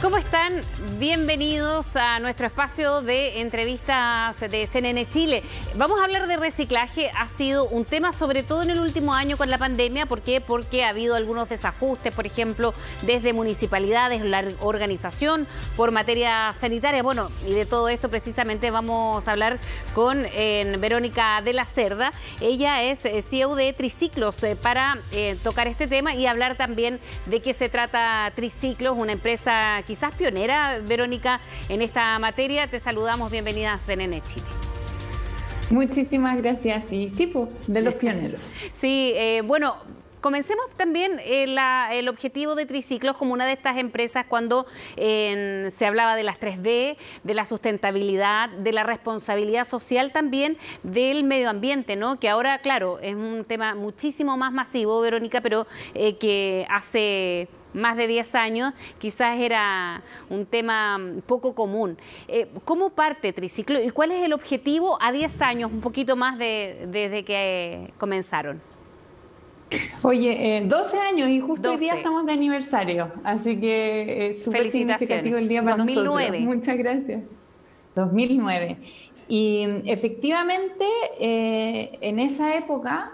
¿Cómo están? Bienvenidos a nuestro espacio de entrevistas de CNN Chile. Vamos a hablar de reciclaje. Ha sido un tema sobre todo en el último año con la pandemia. ¿Por qué? Porque ha habido algunos desajustes, por ejemplo, desde municipalidades, la organización por materia sanitaria. Bueno, y de todo esto precisamente vamos a hablar con Verónica de la Cerda. Ella es CEO de Triciclos para tocar este tema y hablar también de qué se trata Triciclos, una empresa quizás pionera, Verónica, en esta materia. Te saludamos, bienvenida a CNN Chile. Muchísimas gracias. Y sí, pues, de los pioneros. Sí, bueno, comencemos también el objetivo de Triciclos como una de estas empresas cuando se hablaba de las 3B, de la sustentabilidad, de la responsabilidad social también, del medio ambiente, ¿no? Que ahora, claro, es un tema muchísimo más masivo, Verónica, pero que hace más de 10 años, quizás era un tema poco común. ¿Cómo parte Triciclo y cuál es el objetivo a 10 años, un poquito más desde que comenzaron? Oye, 12 años y justo hoy día estamos de aniversario, así que es súper significativo el día para 2009. nosotros. Muchas gracias. 2009. Y efectivamente, en esa época,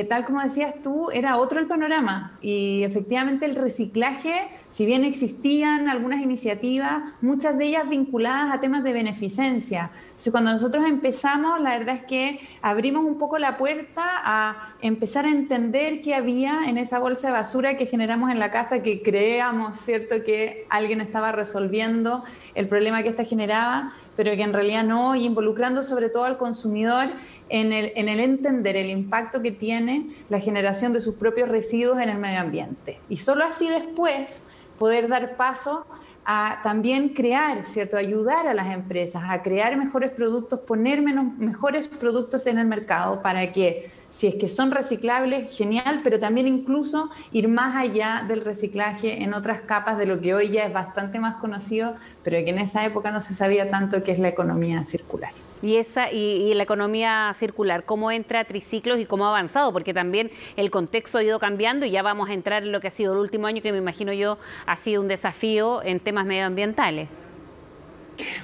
tal como decías tú, era otro el panorama y efectivamente el reciclaje, si bien existían algunas iniciativas, muchas de ellas vinculadas a temas de beneficencia. Entonces, cuando nosotros empezamos, la verdad es que abrimos un poco la puerta a empezar a entender qué había en esa bolsa de basura que generamos en la casa, que creíamos, ¿cierto?, que alguien estaba resolviendo el problema que ésta generaba, pero que en realidad no, y involucrando sobre todo al consumidor en el entender el impacto que tiene la generación de sus propios residuos en el medio ambiente. Y solo así después poder dar paso a también crear, ¿cierto?, ayudar a las empresas a crear mejores productos, poner mejores productos en el mercado para que, si es que son reciclables, genial, pero también incluso ir más allá del reciclaje en otras capas de lo que hoy ya es bastante más conocido, pero que en esa época no se sabía tanto, que es la economía circular. Y la economía circular, ¿cómo entra Triciclos y cómo ha avanzado? Porque también el contexto ha ido cambiando y ya vamos a entrar en lo que ha sido el último año, que me imagino yo ha sido un desafío en temas medioambientales.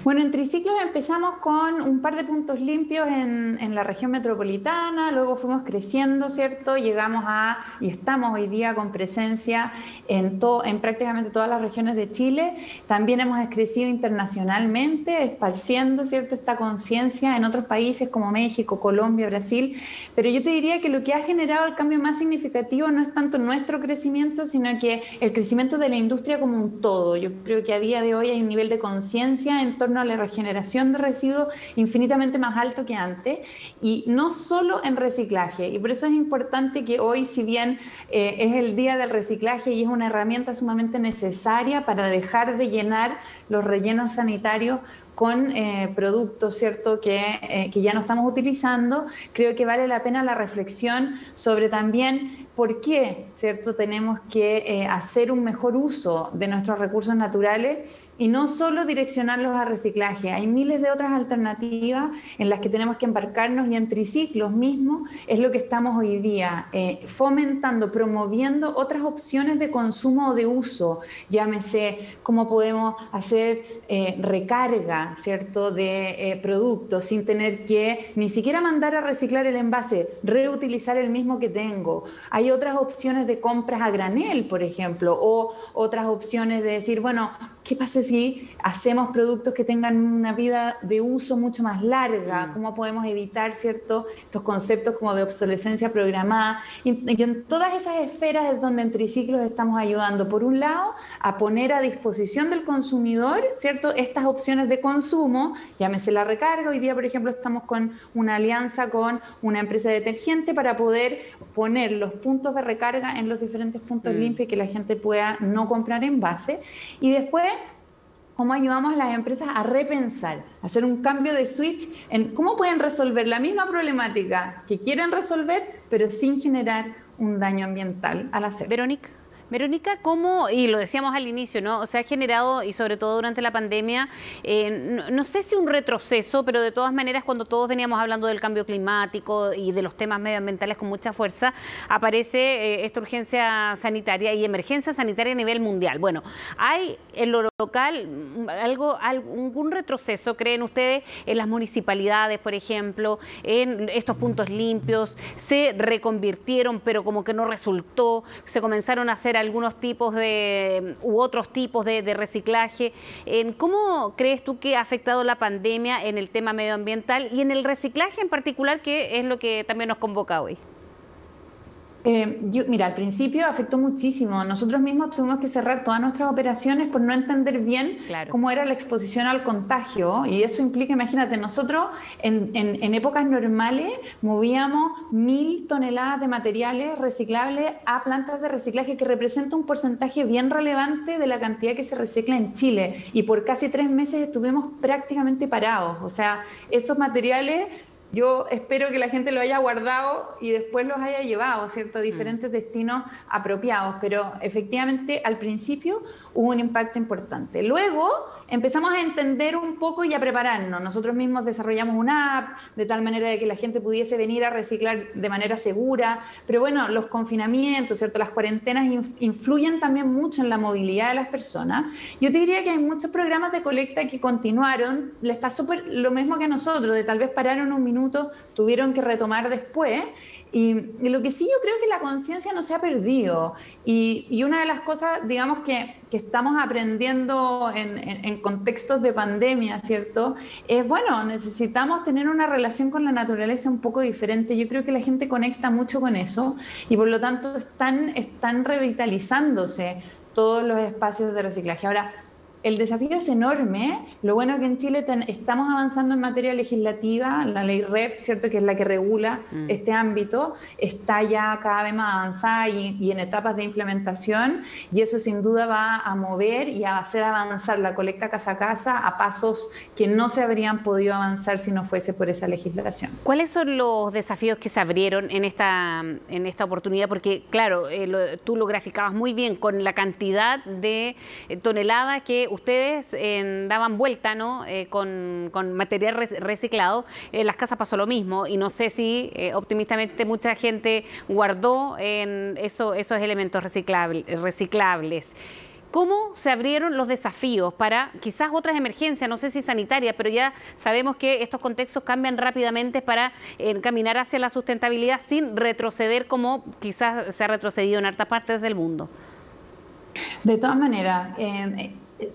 Bueno, en Triciclos empezamos con un par de puntos limpios en la región metropolitana, luego fuimos creciendo, ¿cierto? Llegamos y estamos hoy día con presencia en prácticamente todas las regiones de Chile. También hemos crecido internacionalmente, esparciendo, ¿cierto?, esta conciencia en otros países como México, Colombia, Brasil. Pero yo te diría que lo que ha generado el cambio más significativo no es tanto nuestro crecimiento, sino que el crecimiento de la industria como un todo. Yo creo que a día de hoy hay un nivel de conciencia en torno a la regeneración de residuos infinitamente más alto que antes, y no solo en reciclaje. Y por eso es importante que hoy, si bien es el día del reciclaje y es una herramienta sumamente necesaria para dejar de llenar los rellenos sanitarios con productos, ¿cierto?, que ya no estamos utilizando, creo que vale la pena la reflexión sobre también por qué, ¿cierto?, tenemos que hacer un mejor uso de nuestros recursos naturales y no solo direccionarlos a reciclaje. Hay miles de otras alternativas en las que tenemos que embarcarnos, y en Triciclos mismo es lo que estamos hoy día fomentando, promoviendo otras opciones de consumo o de uso. Llámese cómo podemos hacer recarga, ¿cierto?, de productos sin tener que ni siquiera mandar a reciclar el envase, reutilizar el mismo que tengo. Hay otras opciones de compras a granel, por ejemplo, o otras opciones de decir, bueno, ¿qué pasa si hacemos productos que tengan una vida de uso mucho más larga? ¿Cómo podemos evitar, ¿cierto?, estos conceptos como de obsolescencia programada? Y en todas esas esferas es donde en Triciclos estamos ayudando, por un lado, a poner a disposición del consumidor, ¿cierto?, estas opciones de consumo, llámese la recarga. Hoy día, por ejemplo, estamos con una alianza con una empresa de detergente para poder poner los puntos de recarga en los diferentes puntos limpios y que la gente pueda no comprar envase. Y después, cómo ayudamos a las empresas a repensar, a hacer un cambio de switch en cómo pueden resolver la misma problemática que quieren resolver, pero sin generar un daño ambiental al hacerlo. Verónica, Verónica, ¿cómo, y lo decíamos al inicio, ¿no? Se ha generado, y sobre todo durante la pandemia, no sé si un retroceso, pero de todas maneras cuando todos veníamos hablando del cambio climático y de los temas medioambientales con mucha fuerza, aparece esta urgencia sanitaria y emergencia sanitaria a nivel mundial. Bueno, ¿hay en lo local algún retroceso, creen ustedes, en las municipalidades, por ejemplo, en estos puntos limpios? ¿Se reconvirtieron, pero como que no resultó? ¿Se comenzaron a hacer algunos tipos u otros tipos de reciclaje? ¿Cómo crees tú que ha afectado la pandemia en el tema medioambiental y en el reciclaje en particular, que es lo que también nos convoca hoy? Mira, al principio afectó muchísimo. Nosotros mismos tuvimos que cerrar todas nuestras operaciones por no entender bien cómo era la exposición al contagio. Y eso implica, imagínate, nosotros en épocas normales movíamos 1.000 toneladas de materiales reciclables a plantas de reciclaje, que representa un porcentaje bien relevante de la cantidad que se recicla en Chile. Y por casi 3 meses estuvimos prácticamente parados. O sea, esos materiales, yo espero que la gente lo haya guardado y después los haya llevado, ¿cierto?, a diferentes destinos apropiados. Pero efectivamente al principio hubo un impacto importante. Luego empezamos a entender un poco y a prepararnos. Nosotros mismos desarrollamos una app de tal manera de que la gente pudiese venir a reciclar de manera segura. Pero bueno, los confinamientos, ¿cierto?, las cuarentenas influyen también mucho en la movilidad de las personas. Yo te diría que hay muchos programas de colecta que continuaron. Les pasó lo mismo que a nosotros, de tal vez pararon un minuto, tuvieron que retomar después. Y lo que sí, yo creo que la conciencia no se ha perdido. Y una de las cosas, digamos, que estamos aprendiendo en contextos de pandemia, ¿cierto?, es, bueno, necesitamos tener una relación con la naturaleza un poco diferente. Yo creo que la gente conecta mucho con eso y por lo tanto están revitalizándose todos los espacios de reciclaje. Ahora, el desafío es enorme. Lo bueno es que en Chile estamos avanzando en materia legislativa. La ley REP, ¿cierto?, que es la que regula este ámbito, está ya cada vez más avanzada y en etapas de implementación, y eso sin duda va a mover y a hacer avanzar la colecta casa a casa a pasos que no se habrían podido avanzar si no fuese por esa legislación. ¿Cuáles son los desafíos que se abrieron en esta oportunidad? Porque, claro, tú lo graficabas muy bien con la cantidad de toneladas que ustedes daban vuelta, ¿no?, con material reciclado. En las casas pasó lo mismo y no sé si optimistamente mucha gente guardó esos elementos reciclables. ¿Cómo se abrieron los desafíos para quizás otras emergencias, no sé si sanitarias, pero ya sabemos que estos contextos cambian rápidamente para caminar hacia la sustentabilidad sin retroceder como quizás se ha retrocedido en hartas partes del mundo? De todas maneras,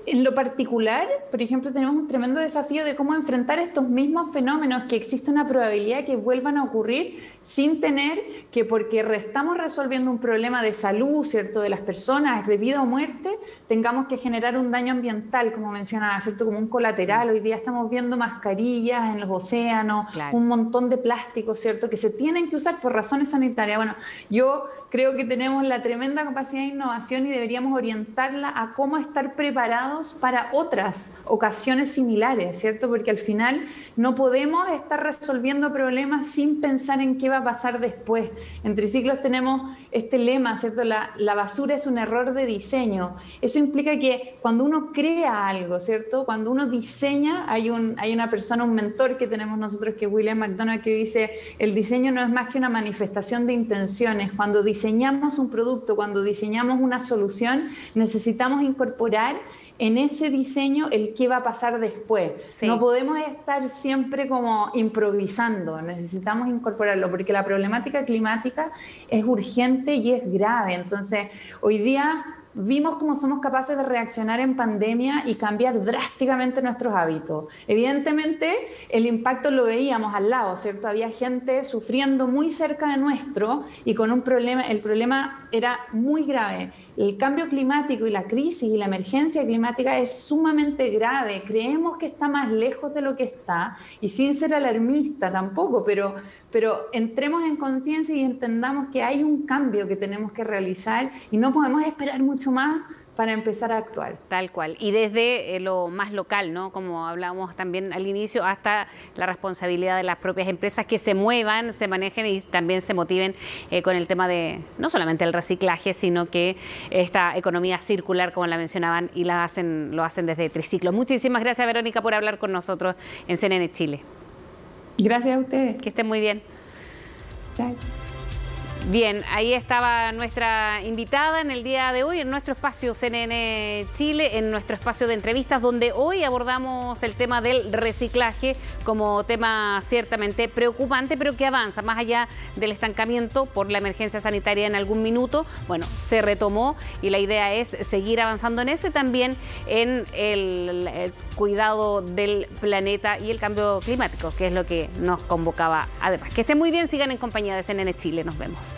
en lo particular, por ejemplo, tenemos un tremendo desafío de cómo enfrentar estos mismos fenómenos, que existe una probabilidad que vuelvan a ocurrir sin tener que, porque estamos resolviendo un problema de salud, ¿cierto?, de las personas, de vida o muerte, tengamos que generar un daño ambiental, como mencionaba, ¿cierto?, como un colateral. Hoy día estamos viendo mascarillas en los océanos, un montón de plásticos, ¿cierto?, que se tienen que usar por razones sanitarias. Bueno, yo creo que tenemos la tremenda capacidad de innovación y deberíamos orientarla a cómo estar preparados para otras ocasiones similares, ¿cierto? Porque al final no podemos estar resolviendo problemas sin pensar en qué va a pasar después. En Triciclos tenemos este lema, ¿cierto? La basura es un error de diseño. Eso implica que cuando uno crea algo, ¿cierto?, cuando uno diseña, hay una persona, un mentor que tenemos nosotros, que es William McDonald, que dice: el diseño no es más que una manifestación de intenciones. Cuando diseñamos un producto, cuando diseñamos una solución, necesitamos incorporar en ese diseño el qué va a pasar después. Sí. No podemos estar siempre como improvisando, necesitamos incorporarlo, porque la problemática climática es urgente y es grave. Entonces, hoy día vimos cómo somos capaces de reaccionar en pandemia y cambiar drásticamente nuestros hábitos. Evidentemente, el impacto lo veíamos al lado, ¿cierto? Había gente sufriendo muy cerca de nuestro y con un problema, el problema era muy grave. El cambio climático y la crisis y la emergencia climática es sumamente grave. Creemos que está más lejos de lo que está, y sin ser alarmista tampoco, pero entremos en conciencia y entendamos que hay un cambio que tenemos que realizar y no podemos esperar mucho más para empezar a actuar. Tal cual. Y desde lo más local, ¿no? Como hablábamos también al inicio, hasta la responsabilidad de las propias empresas que se muevan, se manejen y también se motiven con el tema de no solamente el reciclaje, sino que esta economía circular, como la mencionaban, y lo hacen desde Triciclo. Muchísimas gracias, Verónica, por hablar con nosotros en CNN Chile. Gracias a ustedes. Que estén muy bien. Chao. Bien, ahí estaba nuestra invitada en el día de hoy en nuestro espacio CNN Chile, en nuestro espacio de entrevistas, donde hoy abordamos el tema del reciclaje como tema ciertamente preocupante, pero que avanza más allá del estancamiento por la emergencia sanitaria en algún minuto. Bueno, se retomó y la idea es seguir avanzando en eso y también en el cuidado del planeta y el cambio climático, que es lo que nos convocaba además. Que estén muy bien, sigan en compañía de CNN Chile. Nos vemos.